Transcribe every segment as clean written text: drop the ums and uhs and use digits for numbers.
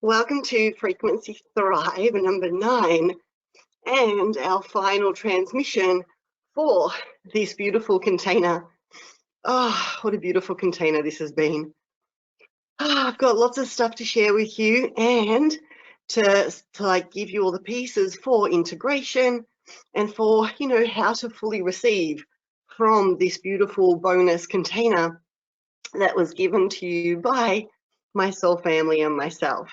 Welcome to Frequency Thrive number 9 and our final transmission for this beautiful container. Oh, what a beautiful container this has been. I've got lots of stuff to share with you and to like give you all the pieces for integration and for, how to fully receive from this beautiful bonus container that was given to you by my soul family and myself.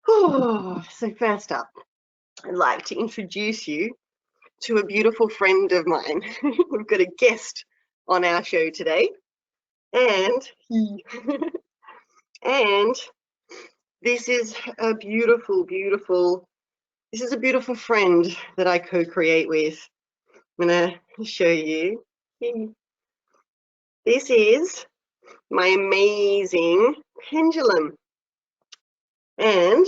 So first up, I'd like to introduce you to a beautiful friend of mine. We've got a guest on our show today, and and this is a beautiful friend that I co-create with. I'm gonna show you. This is my amazing pendulum, and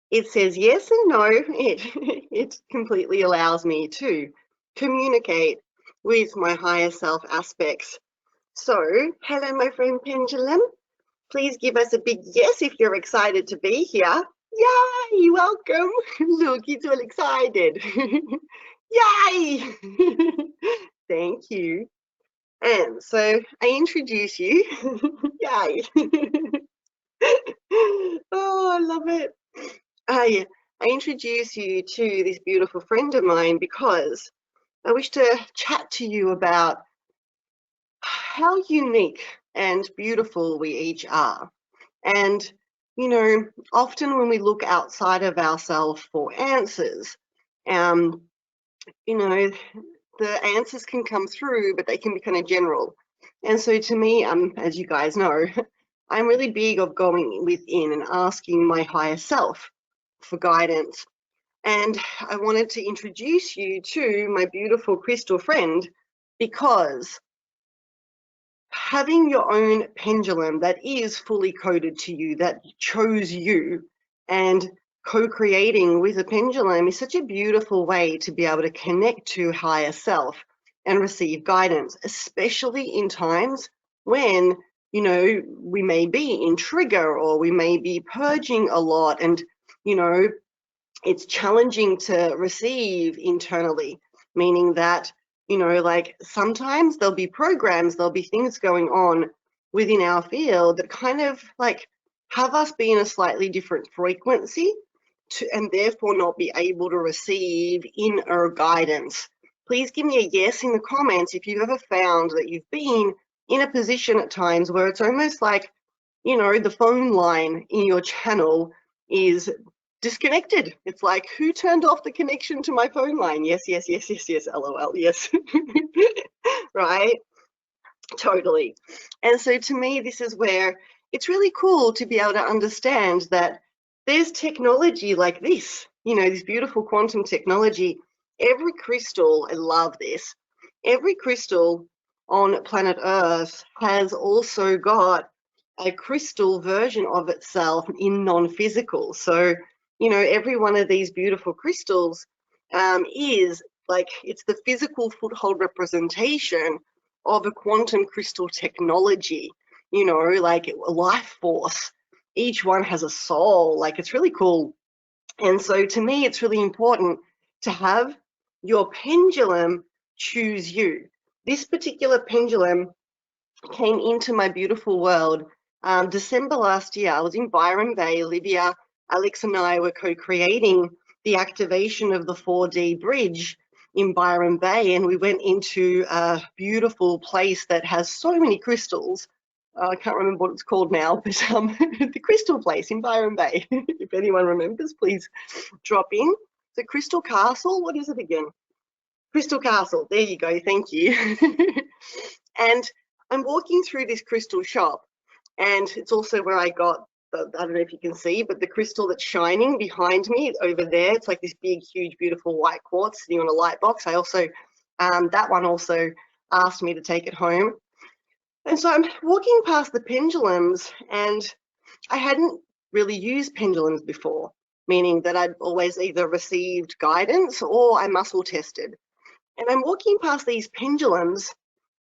it says yes and no. It completely allows me to communicate with my higher self aspects. So, hello, my friend Pendulum. Please give us a big yes if you're excited to be here. Yay! Welcome. Look, he's all excited. Yay! Thank you. And so I introduce you. Yay! Oh, I love it. I introduce you to this beautiful friend of mine because I wish to chat to you about how unique and beautiful we each are. And, often when we look outside of ourselves for answers, um, the answers can come through, but they can be kind of general. And so to me, as you guys know, I'm really big of going within and asking my higher self for guidance. And I wanted to introduce you to my beautiful crystal friend because having your own pendulum that is fully coded to you, that chose you, and co-creating with a pendulum is such a beautiful way to be able to connect to higher self and receive guidance, especially in times when, we may be in trigger or we may be purging a lot and, it's challenging to receive internally, meaning that, like sometimes there'll be programs, there'll be things going on within our field that kind of like have us be in a slightly different frequency and therefore not be able to receive inner guidance. Please give me a yes in the comments if you've ever found that you've been in a position at times where it's almost like, the phone line in your channel is disconnected. It's like, who turned off the connection to my phone line? Yes, yes, yes, yes, yes, LOL, yes. Right? Totally. And so to me, this is where it's really cool to be able to understand that there's technology like this, this beautiful quantum technology. Every crystal, I love this, every crystal on planet Earth has also got a crystal version of itself in non-physical. So, every one of these beautiful crystals is like, it's the physical foothold representation of a quantum crystal technology, like a life force. Each one has a soul, like it's really cool. And so to me, it's really important to have your pendulum choose you. This particular pendulum came into my beautiful world December last year. I was in Byron Bay, Libya. Alex and I were co-creating the activation of the 4D bridge in Byron Bay, and we went into a beautiful place that has so many crystals. I can't remember what it's called now, but the crystal place in Byron Bay. If anyone remembers, please drop in. The Crystal Castle, what is it again? Crystal Castle, there you go, thank you. And I'm walking through this crystal shop, and it's also where I got, I don't know if you can see, but the crystal that's shining behind me over there, it's like this big, huge, beautiful white quartz sitting on a light box. I also, that one also asked me to take it home. And so I'm walking past the pendulums, and I hadn't really used pendulums before, meaning that I'd always either received guidance or I muscle tested. And I'm walking past these pendulums,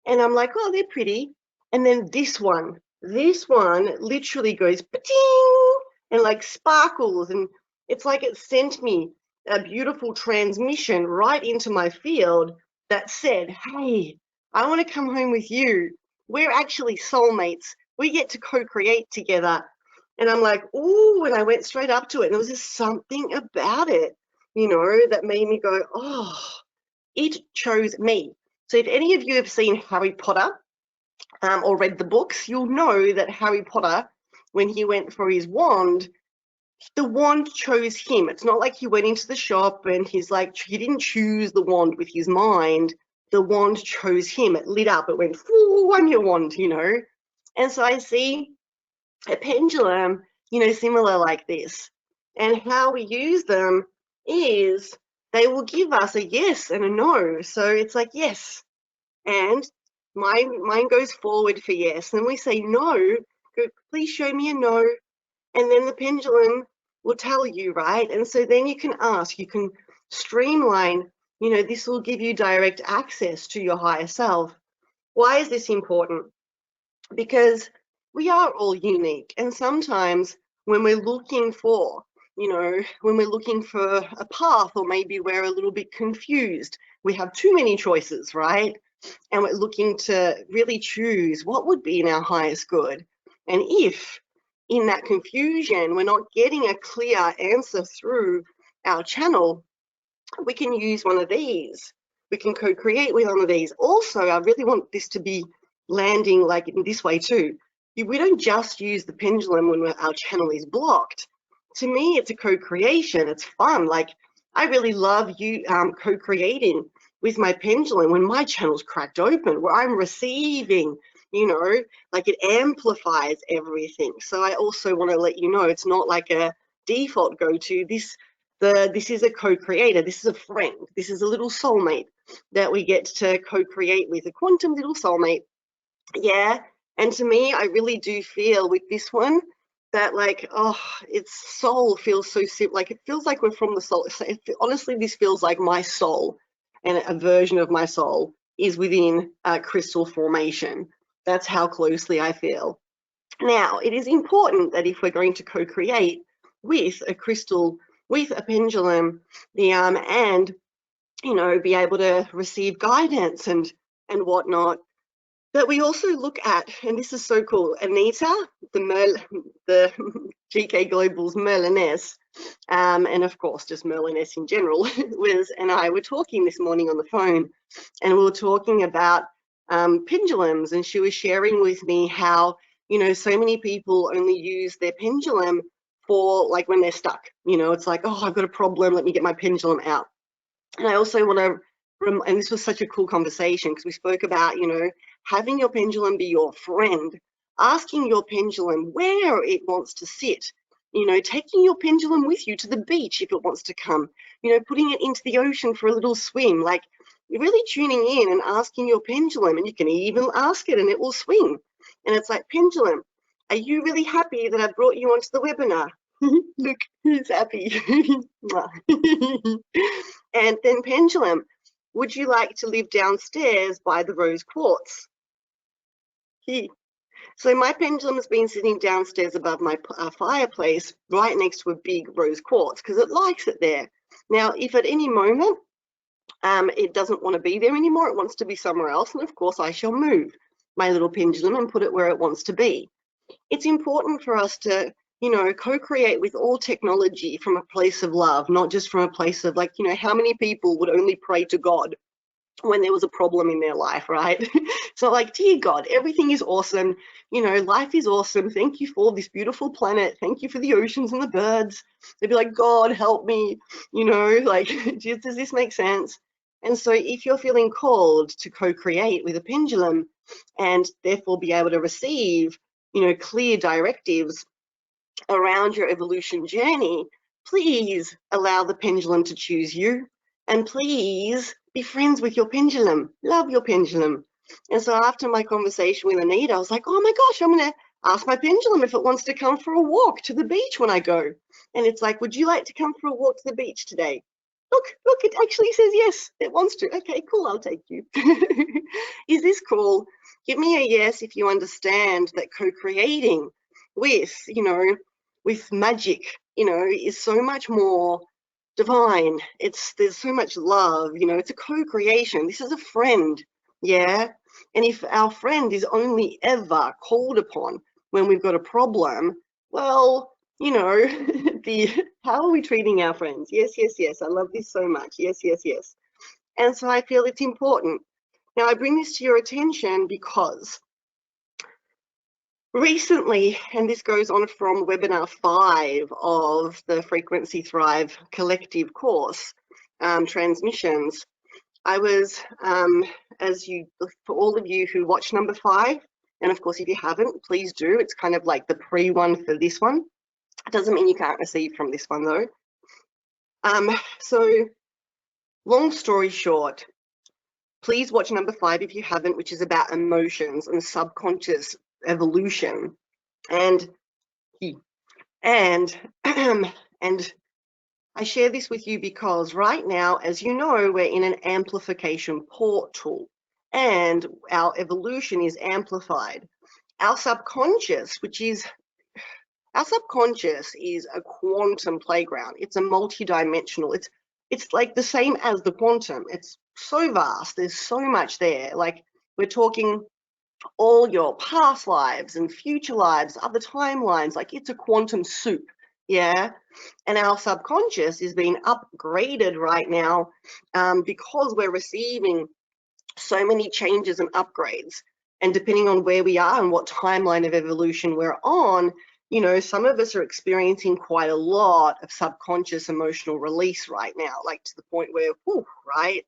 and I'm like, oh, they're pretty. And then this one This one literally goes pa-ting and like sparkles, and it's like it sent me a beautiful transmission right into my field that said, hey, I want to come home with you. We're actually soulmates. We get to co-create together. And I'm like, ooh, and I went straight up to it. And there was just something about it, that made me go, oh, it chose me. So if any of you have seen Harry Potter, or read the books, you'll know that Harry Potter, when he went for his wand, the wand chose him. It's not like he went into the shop and he's like, he didn't choose the wand with his mind. The wand chose him. It lit up. It went, ooh, I'm your wand, And so I see a pendulum, similar like this. And how we use them is they will give us a yes and a no. So it's like, yes, and mine goes forward for yes. Then we say no, go, please show me a no. And then the pendulum will tell you, right? And so then you can ask, you can streamline, this will give you direct access to your higher self. Why is this important? Because we are all unique. And sometimes when we're looking for, when we're looking for a path, or maybe we're a little bit confused, we have too many choices, right? And we're looking to really choose what would be in our highest good. And if in that confusion we're not getting a clear answer through our channel, we can use one of these. We can co-create with one of these. Also, I really want this to be landing like in this way too. We don't just use the pendulum when our channel is blocked. To me, it's a co-creation. It's fun. Like, I really love you co-creating with my pendulum when my channel's cracked open, where I'm receiving, like it amplifies everything. So I also want to let you know it's not like a default go-to. This is a co-creator. This is a friend. This is a little soulmate that we get to co-create with, a quantum little soulmate. Yeah. And to me, I really do feel with this one that, like, oh, its soul feels so simple. Like, it feels like we're from the soul. Honestly, this feels like my soul, and a version of my soul is within crystal formation. That's how closely I feel. Now, it is important that if we're going to co-create with a crystal, with a pendulum, and be able to receive guidance and whatnot, that we also look at, and this is so cool, Anita, the GK Global's Merliness, and of course just Merliness in general, Liz and I were talking this morning on the phone, and we were talking about pendulums, and she was sharing with me how, so many people only use their pendulum for like when they're stuck. It's like, oh, I've got a problem, let me get my pendulum out. And I also want to, and this was such a cool conversation because we spoke about, having your pendulum be your friend, asking your pendulum where it wants to sit, taking your pendulum with you to the beach if it wants to come, putting it into the ocean for a little swim. Like, you're really tuning in and asking your pendulum, and you can even ask it and it will swing. And it's like, pendulum, are you really happy that I brought you onto the webinar? Look, who's happy? And then pendulum, would you like to live downstairs by the rose quartz? So my pendulum has been sitting downstairs above my fireplace, right next to a big rose quartz, because it likes it there. Now, if at any moment it doesn't want to be there anymore, it wants to be somewhere else, and of course I shall move my little pendulum and put it where it wants to be. It's important for us to, co-create with all technology from a place of love, not just from a place of like, how many people would only pray to God when there was a problem in their life, right? So like, dear God, everything is awesome. Life is awesome. Thank you for this beautiful planet. Thank you for the oceans and the birds. They'd be like, God, help me. Like, does this make sense? And so if you're feeling called to co-create with a pendulum and therefore be able to receive, clear directives around your evolution journey, please allow the pendulum to choose you, and please be friends with your pendulum. Love your pendulum. And so after my conversation with Anita, I was like, oh my gosh, I'm going to ask my pendulum if it wants to come for a walk to the beach when I go. And it's like, would you like to come for a walk to the beach today? Look, it actually says yes. It wants to. Okay, cool, I'll take you. Is this cool? Give me a yes if you understand that co-creating with, with magic, is so much more divine. There's so much love, it's a co-creation. This is a friend, yeah? And if our friend is only ever called upon when we've got a problem, well, the how are we treating our friends? Yes, yes, yes. I love this so much. Yes, yes, yes. And so I feel it's important. Now, I bring this to your attention because recently, and this goes on from webinar 5 of the Frequency Thrive Collective course, transmissions, I was, for all of you who watch number 5, and of course, if you haven't, please do. It's kind of like the pre-one for this one. It doesn't mean you can't receive from this one, though. So long story short, please watch number 5 if you haven't, which is about emotions and subconscious evolution. And and I share this with you because right now, as you know, we're in an amplification portal and our evolution is amplified. Our subconscious, our subconscious is a quantum playground. It's a multi-dimensional. It's like the same as the quantum. It's so vast. There's so much there. Like we're talking all your past lives and future lives, other timelines. Like it's a quantum soup. Yeah. And our subconscious is being upgraded right now because we're receiving so many changes and upgrades. And depending on where we are and what timeline of evolution we're on, some of us are experiencing quite a lot of subconscious emotional release right now, like to the point where, whew, right?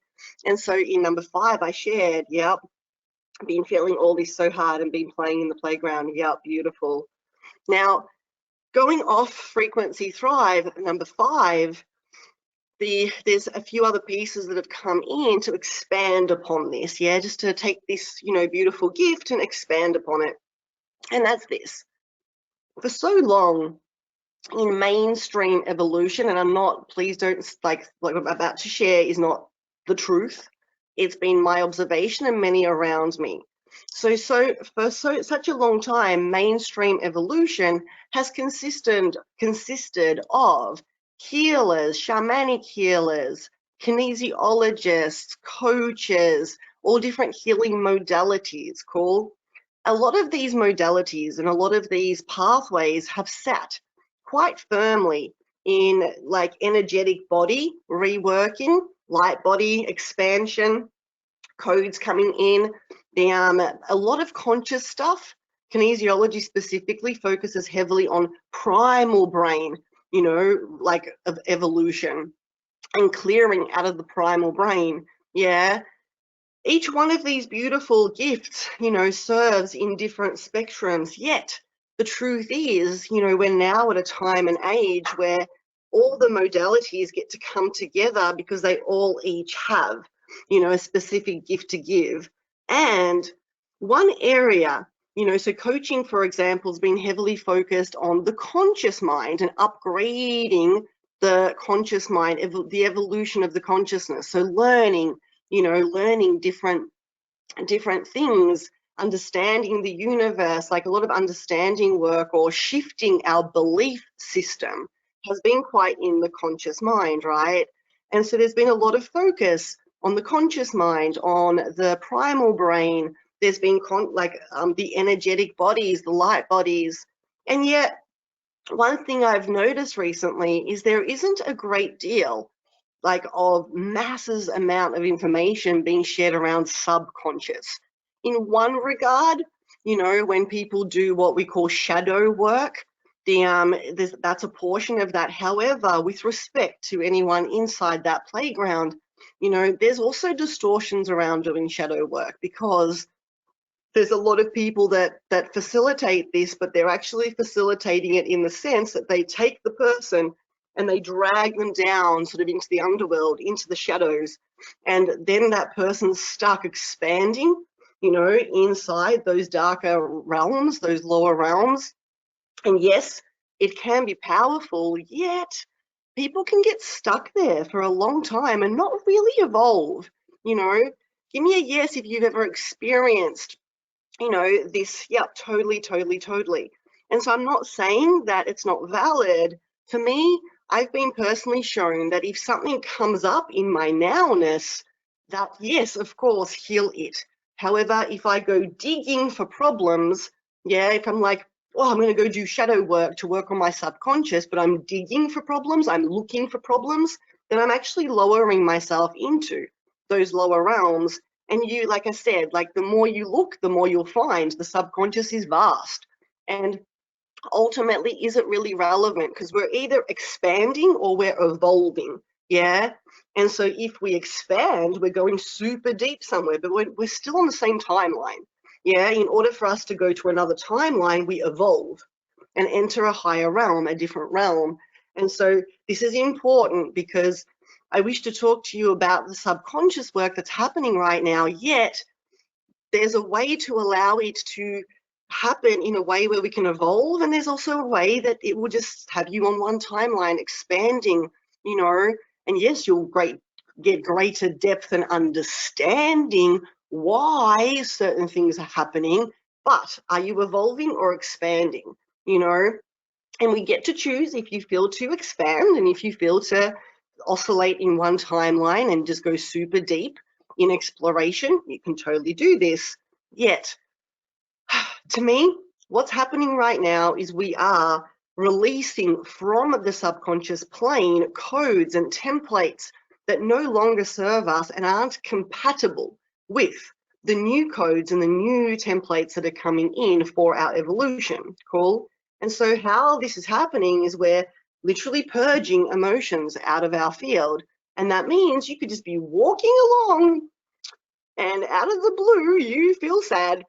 And so in number 5, I shared, yep, been feeling all this so hard and been playing in the playground. Yep, beautiful. Now, going off Frequency Thrive, number 5, there's a few other pieces that have come in to expand upon this, yeah, just to take this, beautiful gift and expand upon it. And that's this. For so long in mainstream evolution, and please don't, like what I'm about to share is not the truth. It's been my observation and many around me. So for such a long time, mainstream evolution has consisted of healers, shamanic healers, kinesiologists, coaches, all different healing modalities. Cool. A lot of these modalities and a lot of these pathways have sat quite firmly in like energetic body reworking, light body expansion, codes coming in. A lot of conscious stuff. Kinesiology specifically focuses heavily on primal brain, like of evolution and clearing out of the primal brain. Yeah. Each one of these beautiful gifts, serves in different spectrums. Yet the truth is, we're now at a time and age where all the modalities get to come together because they all each have, a specific gift to give. And one area, so coaching, for example, has been heavily focused on the conscious mind and upgrading the conscious mind, the evolution of the consciousness. So learning different things, understanding the universe, like a lot of understanding work or shifting our belief system has been quite in the conscious mind, right? And so there's been a lot of focus on the conscious mind, on the primal brain. There's been the energetic bodies, the light bodies. And yet one thing I've noticed recently is there isn't a great deal of masses amount of information being shared around subconscious. In one regard, when people do what we call shadow work, that's a portion of that. However, with respect to anyone inside that playground, there's also distortions around doing shadow work because there's a lot of people that facilitate this, but they're actually facilitating it in the sense that they take the person and they drag them down sort of into the underworld, into the shadows. And then that person's stuck expanding, inside those darker realms, those lower realms. And yes, it can be powerful, yet people can get stuck there for a long time and not really evolve. You know, give me a yes if you've ever experienced, this. Yep, totally, totally, totally. And so I'm not saying that it's not valid. For me, I've been personally shown that if something comes up in my nowness, that yes, of course, heal it. However, if I go digging for problems, yeah, if I'm like, oh, I'm going to go do shadow work to work on my subconscious, but I'm digging for problems, I'm looking for problems, then I'm actually lowering myself into those lower realms. And you, like I said, like the more you look, the more you'll find. The subconscious is vast. And ultimately isn't really relevant because we're either expanding or we're evolving. Yeah. And so if we expand, we're going super deep somewhere, but we're still on the same timeline. Yeah. In order for us to go to another timeline, we evolve and enter a higher realm, a different realm. And so this is important because I wish to talk to you about the subconscious work that's happening right now, yet there's a way to allow it to happen in a way where we can evolve, and there's also a way that it will just have you on one timeline expanding, and yes, you'll get greater depth and understanding why certain things are happening, but are you evolving or expanding? And we get to choose if you feel to expand and if you feel to oscillate in one timeline and just go super deep in exploration. You can totally do this. Yet, to me, what's happening right now is we are releasing from the subconscious plane codes and templates that no longer serve us and aren't compatible with the new codes and the new templates that are coming in for our evolution. Cool? And so how this is happening is we're literally purging emotions out of our field. And that means you could just be walking along and out of the blue, you feel sad.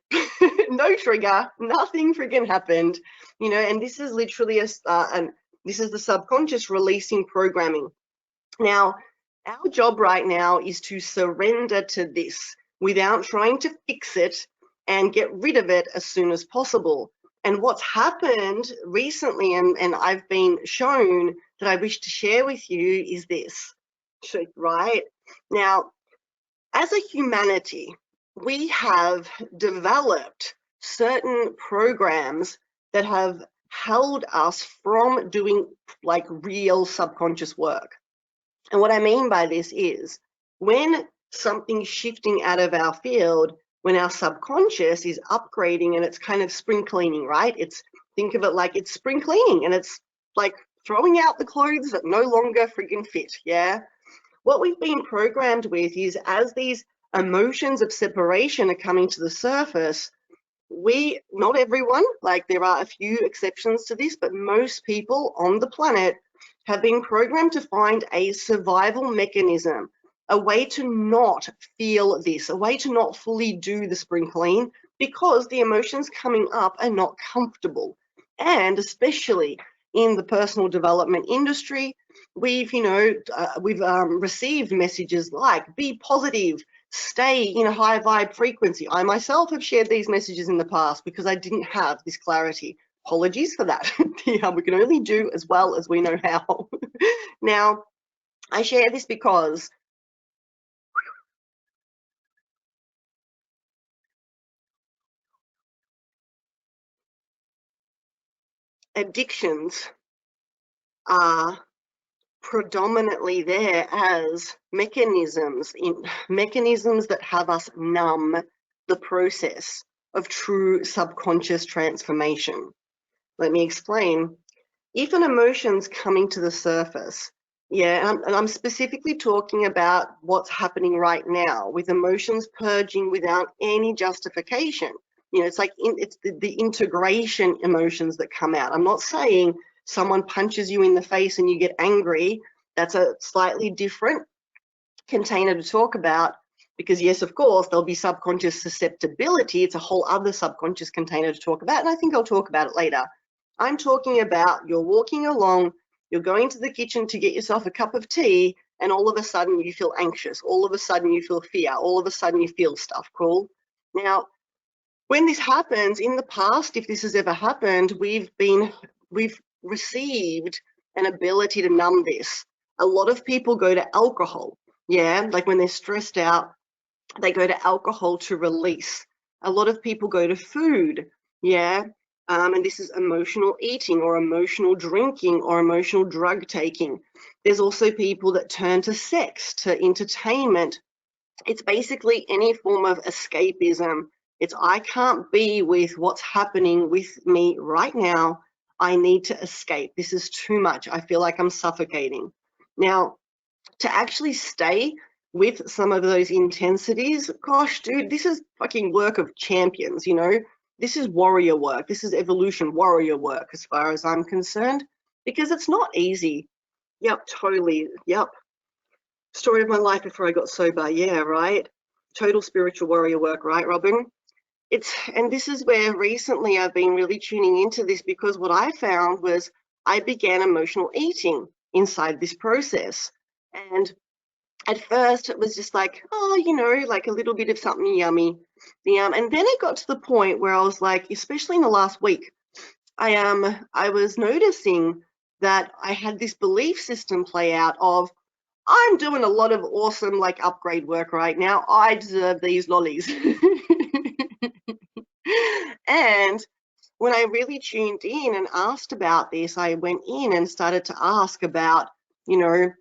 No trigger, nothing friggin' happened, and this is literally this is the subconscious releasing programming. Now, our job right now is to surrender to this without trying to fix it and get rid of it as soon as possible. And what's happened recently, and I've been shown that I wish to share with you, is this, right? Now, as a humanity, we have developed certain programs that have held us from doing like real subconscious work. And what I mean by this is when something's shifting out of our field, when our subconscious is upgrading and it's kind of spring cleaning, right? Think of it like it's spring cleaning and it's like throwing out the clothes that no longer friggin' fit, yeah? What we've been programmed with is as these emotions of separation are coming to the surface, not everyone, like there are a few exceptions to this, but most people on the planet have been programmed to find a survival mechanism, a way to not feel this, a way to not fully do the spring clean because the emotions coming up are not comfortable. And especially in the personal development industry, we've received messages like be positive, stay in a high vibe frequency. I myself have shared these messages in the past because I didn't have this clarity. Apologies for that. We can only do as well as we know how. Now, I share this because addictions are predominantly there as mechanisms that have us numb the process of true subconscious transformation. Let me explain. If an emotion's coming to the surface, yeah, and I'm specifically talking about what's happening right now with emotions purging without any justification. It's like it's the integration emotions that come out. I'm not saying someone punches you in the face and you get angry. That's a slightly different container to talk about because yes, of course, there'll be subconscious susceptibility. It's a whole other subconscious container to talk about, and I think I'll talk about it later. I'm talking about you're walking along, you're going to the kitchen to get yourself a cup of tea, and all of a sudden you feel anxious, all of a sudden you feel fear, all of a sudden you feel stuff. Cool. Now, when this happens in the past, if this has ever happened, we've received an ability to numb this. A lot of people go to alcohol. Yeah, like when they're stressed out, they go to alcohol to release. A lot of people go to food. Yeah, and this is emotional eating or emotional drinking or emotional drug taking. There's also people that turn to sex, to entertainment. It's basically any form of escapism. It's I can't be with what's happening with me right now. I need to escape. This is too much. I feel like I'm suffocating. Now, to actually stay with some of those intensities, gosh, dude, this is fucking work of champions, you know? This is warrior work. This is evolution warrior work as far as I'm concerned, because it's not easy. Yep, totally. Yep. Story of my life before I got sober. Yeah, right. Total spiritual warrior work, right, Robin? And this is where recently I've been really tuning into this, because what I found was I began emotional eating inside this process. And at first it was just like, oh, you know, like a little bit of something yummy. And then it got to the point where I was like, especially in the last week, I was noticing that I had this belief system play out of, I'm doing a lot of awesome like upgrade work right now. I deserve these lollies. And when I really tuned in and asked about this, I went in and started to ask about, you know,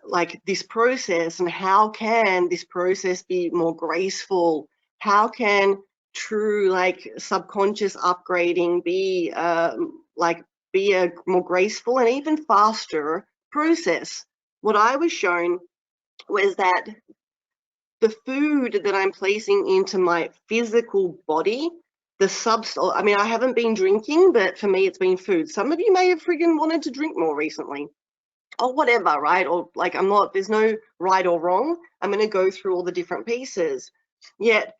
like this process, and how can this process be more graceful? How can true like subconscious upgrading be be a more graceful and even faster process? What I was shown was that the food that I'm placing into my physical body, the substance, I mean, I haven't been drinking, but for me, it's been food. Some of you may have friggin' wanted to drink more recently, or whatever, right? Or like, there's no right or wrong. I'm going to go through all the different pieces. Yet,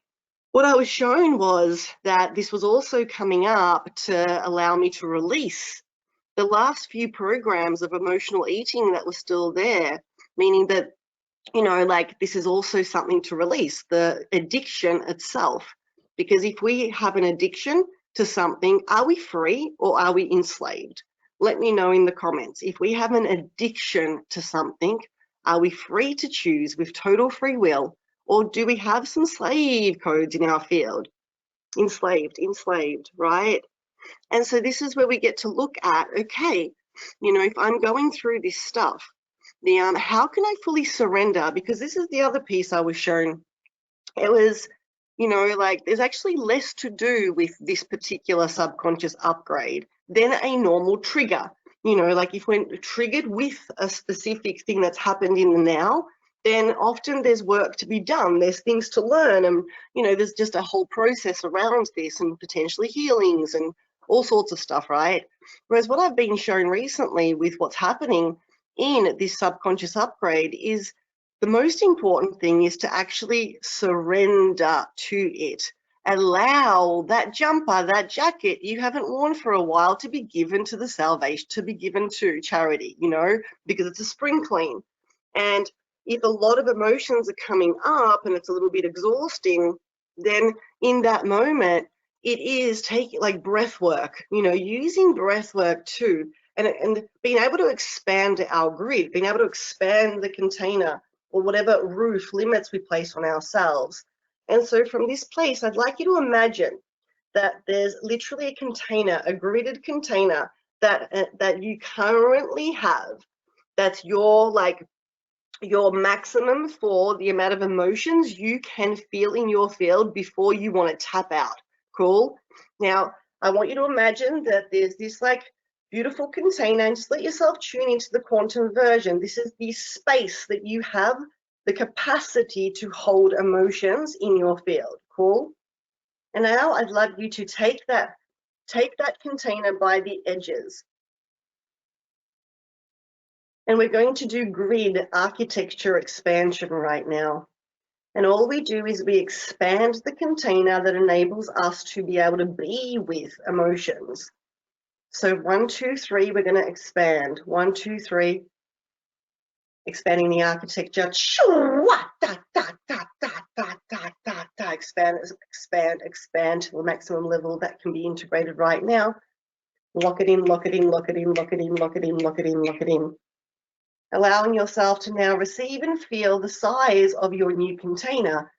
what I was shown was that this was also coming up to allow me to release the last few programs of emotional eating that were still there, meaning that, you know, like this is also something to release, the addiction itself. Because if we have an addiction to something, are we free or are we enslaved? Let me know in the comments. If we have an addiction to something, are we free to choose with total free will, or do we have some slave codes in our field? Enslaved, right? And so this is where we get to look at, okay, you know, if I'm going through this stuff, how can I fully surrender? Because this is the other piece I was shown. It was, you know, like there's actually less to do with this particular subconscious upgrade than a normal trigger. You know, like if we're triggered with a specific thing that's happened in the now, then often there's work to be done. There's things to learn, and, you know, there's just a whole process around this, and potentially healings and all sorts of stuff, right? Whereas what I've been shown recently with what's happening in this subconscious upgrade is the most important thing is to actually surrender to it. Allow that jumper, that jacket you haven't worn for a while to be given to the salvation, to be given to charity, you know, because it's a spring clean. And if a lot of emotions are coming up and it's a little bit exhausting, then in that moment, it is taking like breath work, you know, using breath work too, and being able to expand our grid, being able to expand the container or whatever roof limits we place on ourselves. And so from this place, I'd like you to imagine that there's literally a container, a gridded container that you currently have, that's your maximum for the amount of emotions you can feel in your field before you want to tap out. Cool? Now, I want you to imagine that there's this like beautiful container, and just let yourself tune into the quantum version. This is the space that you have the capacity to hold emotions in your field. Cool? And now I'd love you to take that container by the edges. And we're going to do grid architecture expansion right now. And all we do is we expand the container that enables us to be able to be with emotions. So 1, 2, 3, we're going to expand. 1, 2, 3, expanding the architecture. Expand to the maximum level that can be integrated right now. Lock it in, lock it in, lock it in, lock it in, lock it in, lock it in, lock it in. Allowing yourself to now receive and feel the size of your new container.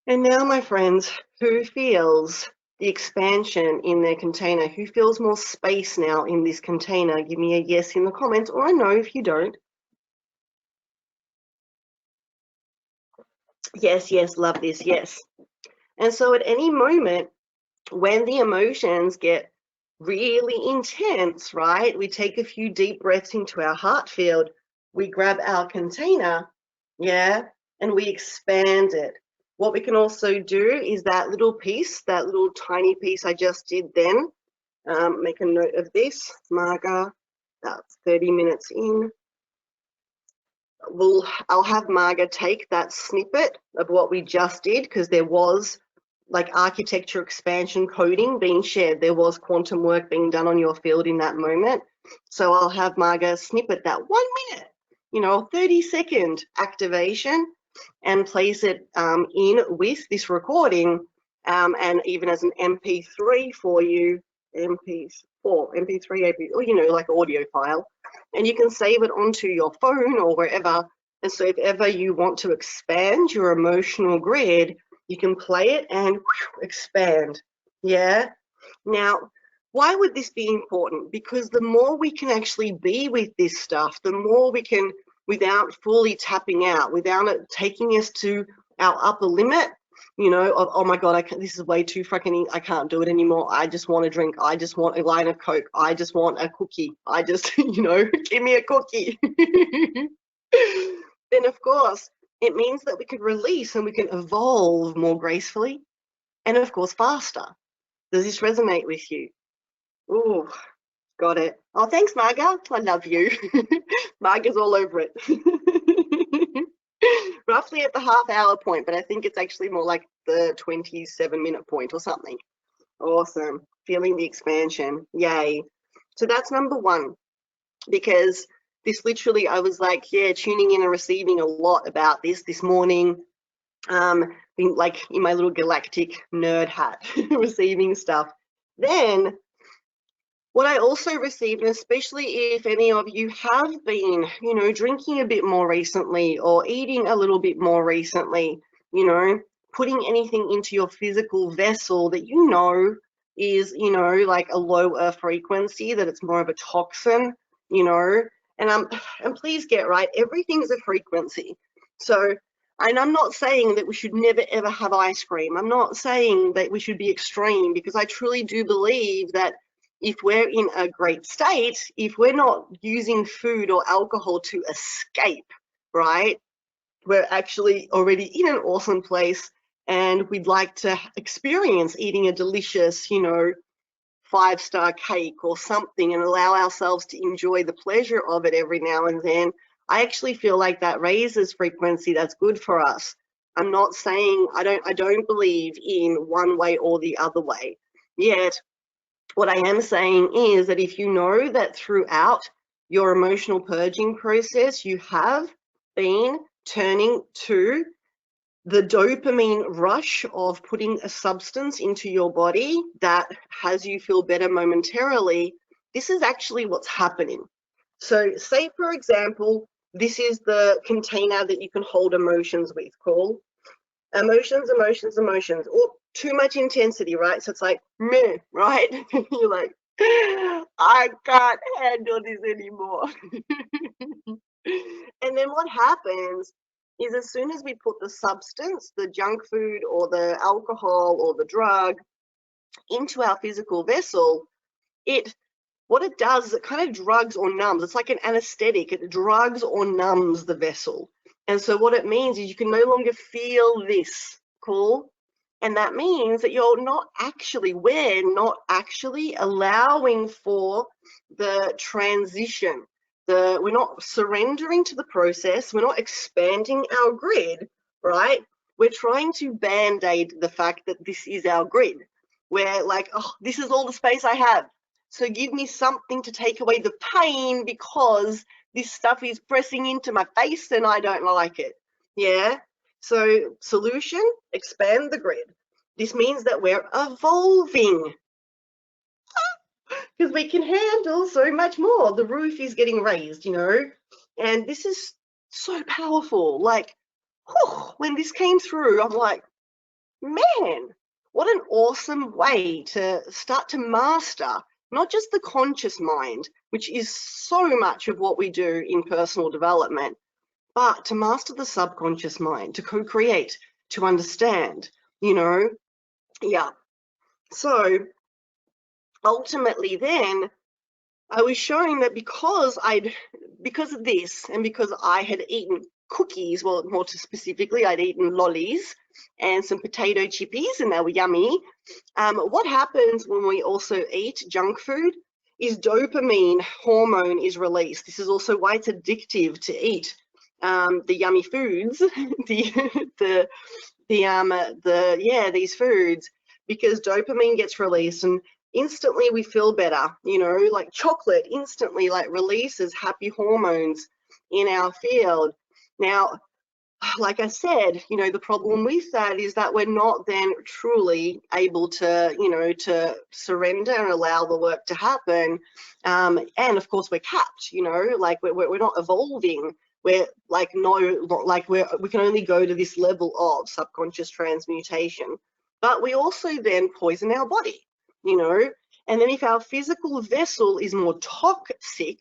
And now, my friends, who feels the expansion in their container? Who feels more space now in this container? Give me a yes in the comments, or a no if you don't. Yes, yes, love this, yes. And so at any moment, when the emotions get really intense, right, we take a few deep breaths into our heart field, we grab our container, yeah, and we expand it. What we can also do is that little piece, that little tiny piece I just did then, make a note of this, Marga, that's 30 minutes in. I'll have Marga take that snippet of what we just did, because there was like architecture expansion coding being shared. There was quantum work being done on your field in that moment. So I'll have Marga snippet that 1 minute, 30-second activation and place it in with this recording, and even as an MP3 for you, MP3, or, like audio file. And you can save it onto your phone or wherever. And so if ever you want to expand your emotional grid, you can play it and expand. Yeah. Now, why would this be important? Because the more we can actually be with this stuff, the more we can, without fully tapping out, without it taking us to our upper limit, of, oh my God, this is way too freaking, I can't do it anymore. I just want a drink. I just want a line of Coke. I just want a cookie. I just, give me a cookie. Then of course, it means that we can release and we can evolve more gracefully and of course faster. Does this resonate with you? Oh, got it. Oh, thanks, Marga. I love you. Marga's all over it. Roughly at the half-hour point, but I think it's actually more like the 27-minute point or something. Awesome. Feeling the expansion. Yay. So that's number one, because this literally, I was like, tuning in and receiving a lot about this morning. Being like in my little galactic nerd hat, receiving stuff. Then what I also received, and especially if any of you have been, drinking a bit more recently or eating a little bit more recently, putting anything into your physical vessel that is, like a lower frequency, that it's more of a toxin, and please get right, everything's a frequency. So, and I'm not saying that we should never ever have ice cream. I'm not saying that we should be extreme, because I truly do believe that if we're in a great state, if we're not using food or alcohol to escape, right, we're actually already in an awesome place, and we'd like to experience eating a delicious, 5-star cake or something, and allow ourselves to enjoy the pleasure of it every now and then. I actually feel like that raises frequency. That's good for us. I'm not saying I don't believe in one way or the other way. Yet what I am saying is that if you know that throughout your emotional purging process, you have been turning to the dopamine rush of putting a substance into your body that has you feel better momentarily, this is actually what's happening. So say, for example, this is the container that you can hold emotions with, called emotions, emotions, emotions. Oh, too much intensity, right? So it's like, meh, right? You're like, I can't handle this anymore. And then what happens is, as soon as we put the substance, the junk food or the alcohol or the drug, into our physical vessel, what it does is it kind of drugs or numbs. It's like an anesthetic. It drugs or numbs the vessel. And so what it means is you can no longer feel this, cool? And that means that we're not actually allowing for the transition. We're not surrendering to the process. We're not expanding our grid, right? We're trying to band-aid the fact that this is our grid. We're like, oh, this is all the space I have. So give me something to take away the pain, because this stuff is pressing into my face and I don't like it. Yeah. So solution, expand the grid. This means that we're evolving because we can handle so much more. The roof is getting raised, and this is so powerful. Like, whew, when this came through, I'm like, man, what an awesome way to start to master not just the conscious mind, which is so much of what we do in personal development, but to master the subconscious mind, to co-create, to understand, Yeah. So ultimately then I was showing that because of this and because I had eaten cookies, well, more specifically, I'd eaten lollies and some potato chippies, and they were yummy. What happens when we also eat junk food is dopamine hormone is released. This is also why it's addictive to eat the yummy foods, these foods, because dopamine gets released and instantly we feel better, like chocolate instantly like releases happy hormones in our field. Now, like I said, the problem with that is that we're not then truly able to, to surrender and allow the work to happen. And of course, we're capped, like we're not evolving. We're like, we can only go to this level of subconscious transmutation. But we also then poison our body, and then if our physical vessel is more toxic,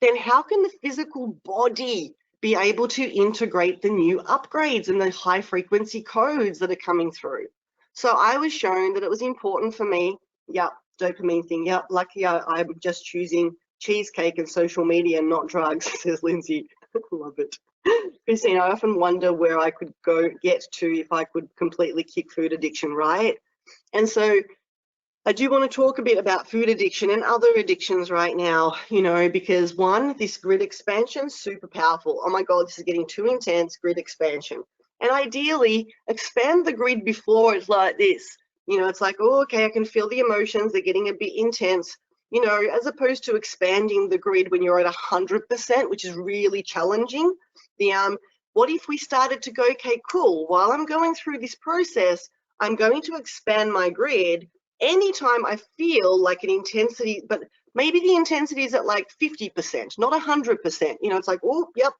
then how can the physical body be able to integrate the new upgrades and the high frequency codes that are coming through? So I was shown that it was important for me. Yep, dopamine thing. Yep, lucky I'm just choosing cheesecake and social media and not drugs, says Lindsay. Love it. Christine, I often wonder where I could get to if I could completely kick food addiction, right? And so I do want to talk a bit about food addiction and other addictions right now, because one, this grid expansion, super powerful. Oh my God, this is getting too intense, grid expansion. And ideally, expand the grid before it's like this. It's like, oh, okay, I can feel the emotions, they're getting a bit intense, as opposed to expanding the grid when you're at 100%, which is really challenging. What if we started to go, okay, cool, while I'm going through this process, I'm going to expand my grid anytime I feel like an intensity, but maybe the intensity is at like 50%, not 100%. It's like, oh, yep.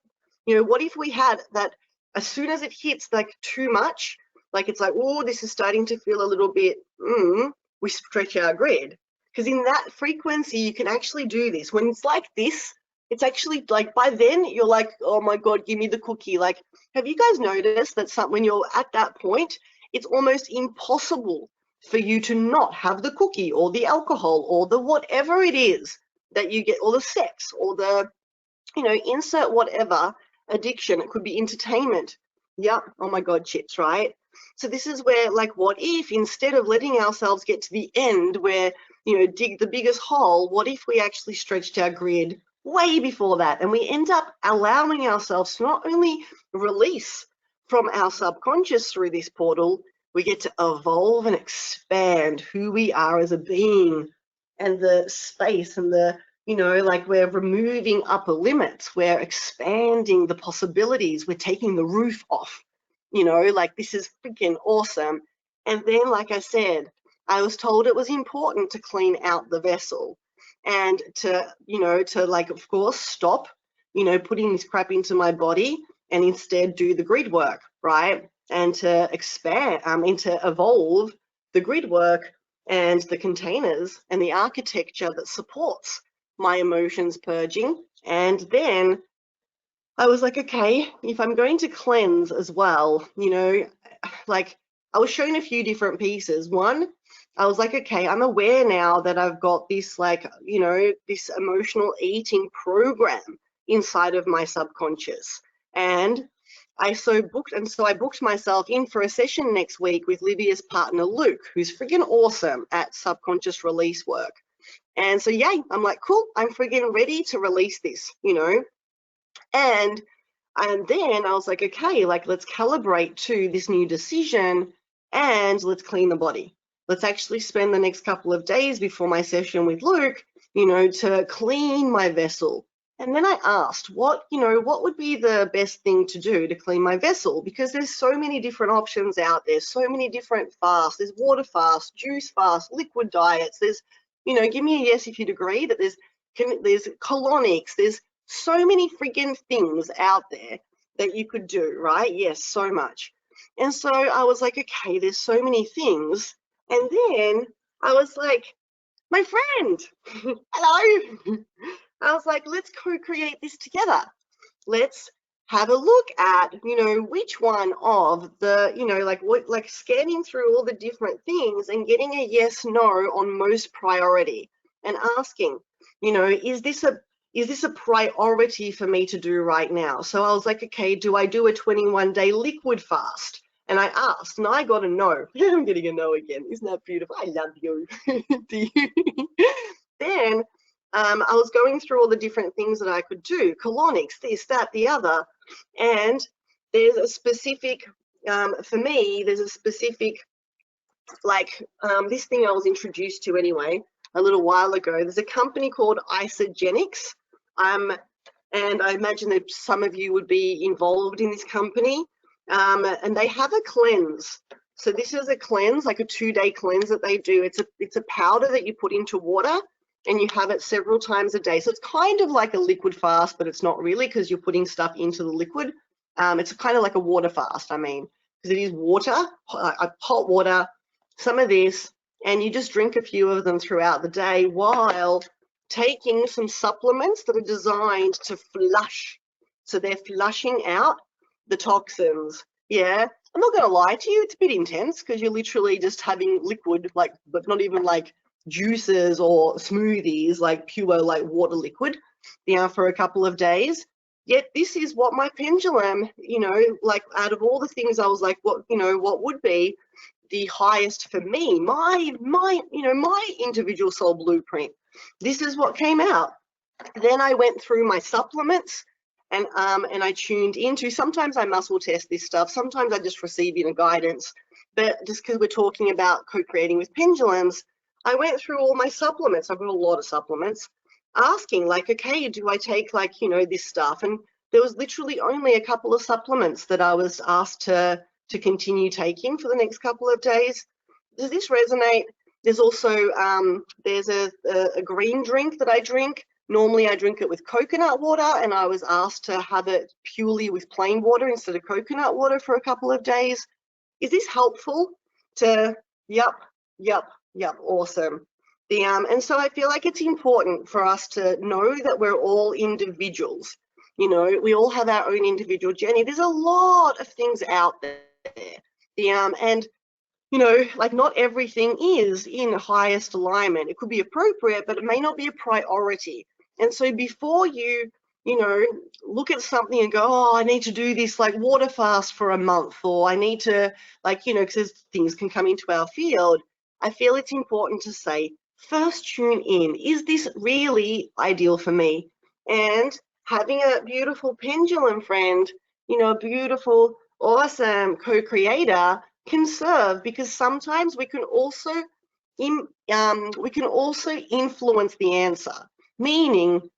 What if we had that as soon as it hits like too much, like it's like, oh, this is starting to feel a little bit, we stretch our grid. Because in that frequency, you can actually do this. When it's like this, it's actually like by then you're like, oh my God, give me the cookie. Like, have you guys noticed that when you're at that point, it's almost impossible for you to not have the cookie or the alcohol or the whatever it is that you get, or the sex or the, insert whatever addiction. It could be entertainment. Yeah. Oh my God, chips, right? So this is where, like, what if instead of letting ourselves get to the end where, dig the biggest hole, what if we actually stretched our grid way before that and we end up allowing ourselves to not only release from our subconscious through this portal, we get to evolve and expand who we are as a being and the space and the, like we're removing upper limits, we're expanding the possibilities, we're taking the roof off, like this is freaking awesome. And then, like I said, I was told it was important to clean out the vessel and to, to like, of course, stop, putting this crap into my body and instead do the grid work, right? And to expand, and to evolve the grid work and the containers and the architecture that supports my emotions purging. And then I was like, okay, if I'm going to cleanse as well, like I was shown a few different pieces. One, I was like, okay, I'm aware now that I've got this, like, this emotional eating program inside of my subconscious. And I booked myself in for a session next week with Lydia's partner, Luke, who's friggin' awesome at subconscious release work. And so, yay, I'm like, cool, I'm friggin' ready to release this, And then I was like, okay, like let's calibrate to this new decision and let's clean the body. Let's actually spend the next couple of days before my session with Luke, to clean my vessel, And then I asked, what would be the best thing to do to clean my vessel? Because there's so many different options out there, so many different fasts. There's water fast, juice fast, liquid diets. There's, give me a yes if you'd agree that there's colonics. There's so many friggin' things out there that you could do, right? Yes, so much. And so I was like, okay, there's so many things. And then I was like, my friend, hello. I was like, let's co-create this together. Let's have a look at, which one of the, like scanning through all the different things and getting a yes, no on most priority and asking, is this a priority for me to do right now? So I was like, okay, do I do a 21-day liquid fast? And I asked, and I got a no. I'm getting a no again. Isn't that beautiful? I love you. Do you? Then I was going through all the different things that I could do, colonics, this, that, the other. And there's a specific, for me, there's a specific, this thing I was introduced to anyway, a little while ago. There's a company called Isogenics. And I imagine that some of you would be involved in this company. And they have a cleanse. So this is a cleanse, like a 2-day cleanse that they do. It's a powder that you put into water and you have it several times a day. So it's kind of like a liquid fast, but it's not really because you're putting stuff into the liquid. It's kind of like a water fast, because it is water, hot water, some of this, and you just drink a few of them throughout the day while taking some supplements that are designed to flush. So they're flushing out the toxins. Yeah, I'm not going to lie to you, it's a bit intense because you're literally just having liquid, but not even like juices or smoothies, like pure like water liquid, for a couple of days. Yet this is what my pendulum, like out of all the things I was like, what would be the highest for me, my individual soul blueprint. This is what came out. Then I went through my supplements and I tuned into, sometimes I muscle test this stuff, sometimes I just receive guidance, but just because we're talking about co-creating with pendulums, I went through all my supplements. I've got a lot of supplements, asking like, okay, do I take this stuff? And there was literally only a couple of supplements that I was asked to continue taking for the next couple of days. Does this resonate? There's also there's a green drink that I drink. Normally I drink it with coconut water, and I was asked to have it purely with plain water instead of coconut water for a couple of days. Is this helpful to, yep, awesome. And so I feel like it's important for us to know that we're all individuals. We all have our own individual journey. There's a lot of things out there. And like not everything is in highest alignment. It could be appropriate, but it may not be a priority. And so before you, look at something and go, oh, I need to do this like water fast for a month, or I need to because things can come into our field. I feel it's important to say, first tune in. Is this really ideal for me? And having a beautiful pendulum friend, a beautiful, awesome co-creator can serve, because sometimes we can also influence the answer. Meaning,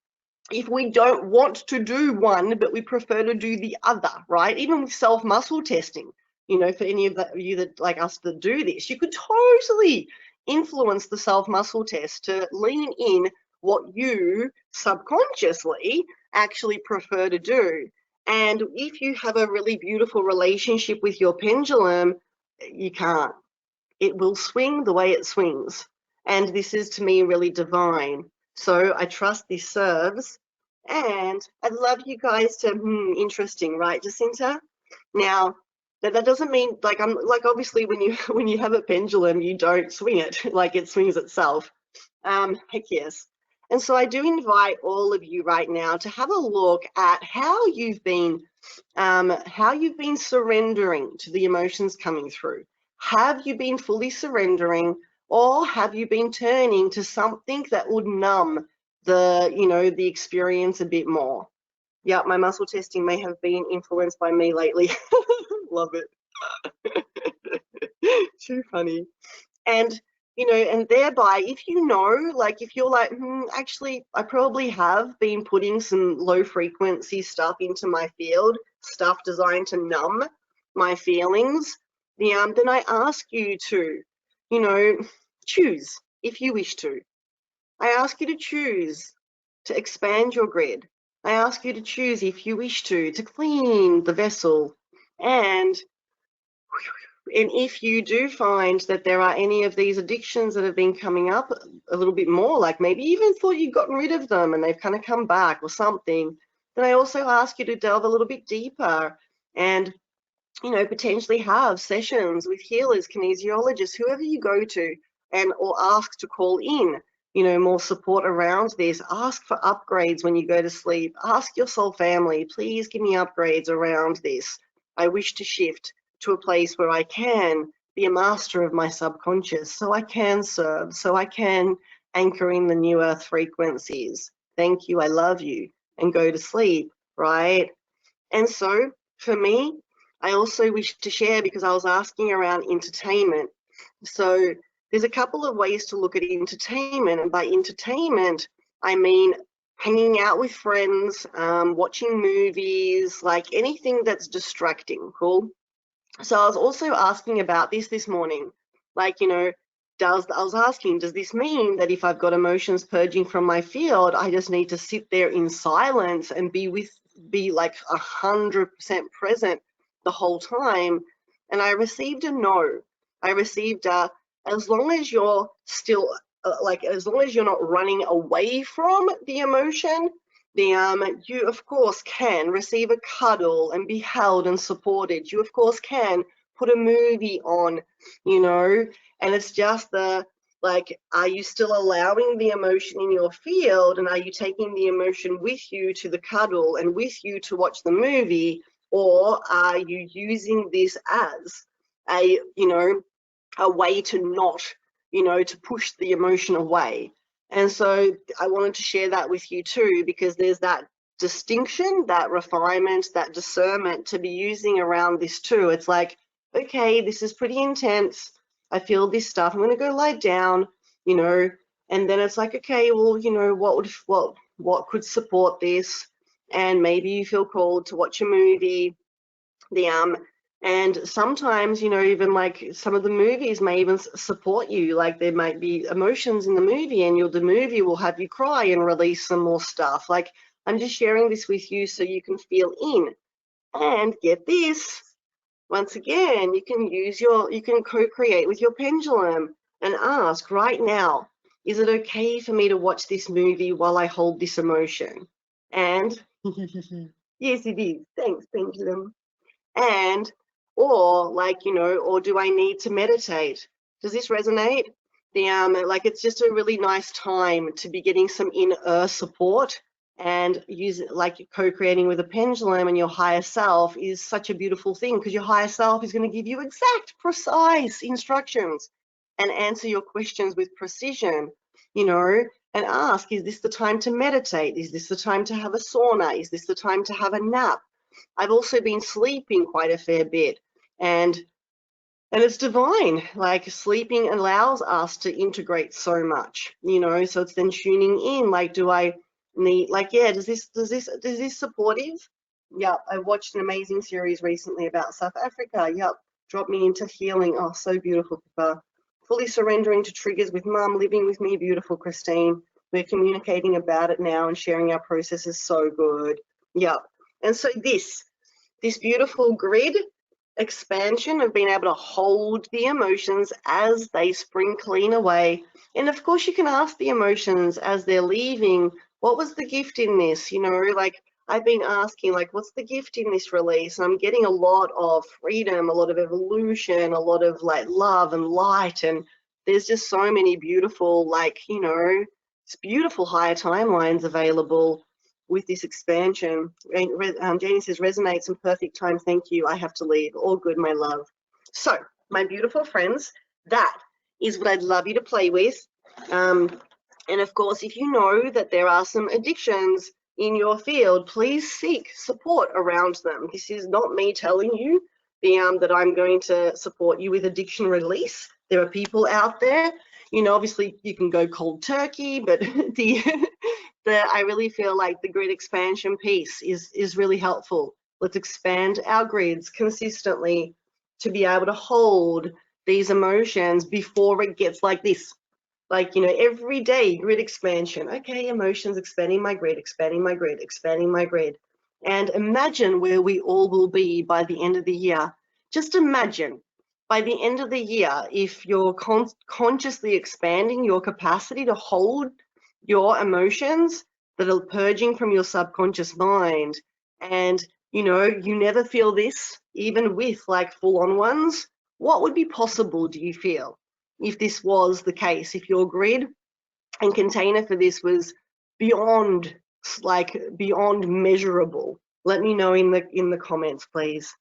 if we don't want to do one, but we prefer to do the other, right? Even with self-muscle testing, for any of you that like us that do this, you could totally influence the self-muscle test to lean in what you subconsciously actually prefer to do. And if you have a really beautiful relationship with your pendulum, you can't. It will swing the way it swings. And this is, to me, really divine. So I trust this serves. And I'd love you guys to, interesting, right, Jacinta? Now, that doesn't mean, obviously when you have a pendulum, you don't swing it, like it swings itself. Heck yes. And so I do invite all of you right now to have a look at how you've been surrendering to the emotions coming through. Have you been fully surrendering, or have you been turning to something that would numb the experience a bit more? Yeah, my muscle testing may have been influenced by me lately. Love it. Too funny. And and thereby, if you know, like if you're like, actually, I probably have been putting some low frequency stuff into my field, stuff designed to numb my feelings, then I ask you to, choose if you wish to. I ask you to choose to expand your grid. I ask you to choose if you wish to clean the vessel. And if you do find that there are any of these addictions that have been coming up a little bit more, like maybe even thought you'd gotten rid of them and they've kind of come back or something, then I also ask you to delve a little bit deeper and, potentially have sessions with healers, kinesiologists, whoever you go to, and or ask to call in, more support around this. Ask for upgrades when you go to sleep. Ask your soul family, please give me upgrades around this. I wish to shift to a place where I can be a master of my subconscious, so I can serve, so I can anchor in the new earth frequencies. Thank you, I love you, and go to sleep, right? And so for me, I also wish to share, because I was asking around entertainment. So there's a couple of ways to look at entertainment. And by entertainment, I mean hanging out with friends, watching movies, like anything that's distracting, cool? So I was also asking about this morning, like, I was asking, does this mean that if I've got emotions purging from my field, I just need to sit there in silence and be like 100% present the whole time? And I received a no. I received a, as long as you're still, as long as you're not running away from the emotion, you of course can receive a cuddle and be held and supported. You of course can put a movie on, and it's just are you still allowing the emotion in your field, and are you taking the emotion with you to the cuddle and with you to watch the movie, or are you using this as a way to not, to push the emotion away? And so I wanted to share that with you too, because there's that distinction, that refinement, that discernment to be using around this too. It's like, okay, this is pretty intense. I feel this stuff. I'm going to go lie down, and then it's like, okay, well, what could support this? And maybe you feel called to watch a movie. And sometimes, even like some of the movies may even support you. Like there might be emotions in the movie, and the movie will have you cry and release some more stuff. Like, I'm just sharing this with you so you can feel in. And get this, once again, you can co-create with your pendulum and ask right now, is it okay for me to watch this movie while I hold this emotion? And yes, it is. Thanks, pendulum. And or do I need to meditate? Does this resonate? It's just a really nice time to be getting some inner support, and use co-creating with a pendulum and your higher self is such a beautiful thing, because your higher self is going to give you exact, precise instructions and answer your questions with precision, and ask, is this the time to meditate? Is this the time to have a sauna? Is this the time to have a nap? I've also been sleeping quite a fair bit, and it's divine. Like, sleeping allows us to integrate so much, so it's then tuning in, like, do I need, yeah, does this supportive? Yep. I watched an amazing series recently about South Africa. Yep. Dropped me into healing. Oh, so beautiful, Pippa. Fully surrendering to triggers with mum, living with me. Beautiful, Christine. We're communicating about it now and sharing our processes. So good. Yep. And so this beautiful grid expansion of being able to hold the emotions as they spring clean away. And of course, you can ask the emotions as they're leaving, what was the gift in this? I've been asking, what's the gift in this release? And I'm getting a lot of freedom, a lot of evolution, a lot of love and light. And there's just so many beautiful, it's beautiful higher timelines available with this expansion. Janie says, resonates and perfect time. Thank you. I have to leave. All good, my love. So, my beautiful friends, that is what I'd love you to play with. And of course, if you know that there are some addictions in your field, please seek support around them. This is not me telling you that I'm going to support you with addiction release. There are people out there, You know, obviously you can go cold turkey, but I really feel like the grid expansion piece is really helpful. Let's expand our grids consistently to be able to hold these emotions before it gets like this. Like, you know, every day grid expansion. Okay, emotions, expanding my grid, expanding my grid, expanding my grid. And imagine where we all will be by the end of the year. Just imagine by the end of the year, if you're consciously expanding your capacity to hold your emotions that are purging from your subconscious mind, and you know, you never feel this, even with like full-on ones, what would be possible, do you feel, if this was the case, if your grid and container for this was beyond, like beyond measurable? Let me know in the comments, please.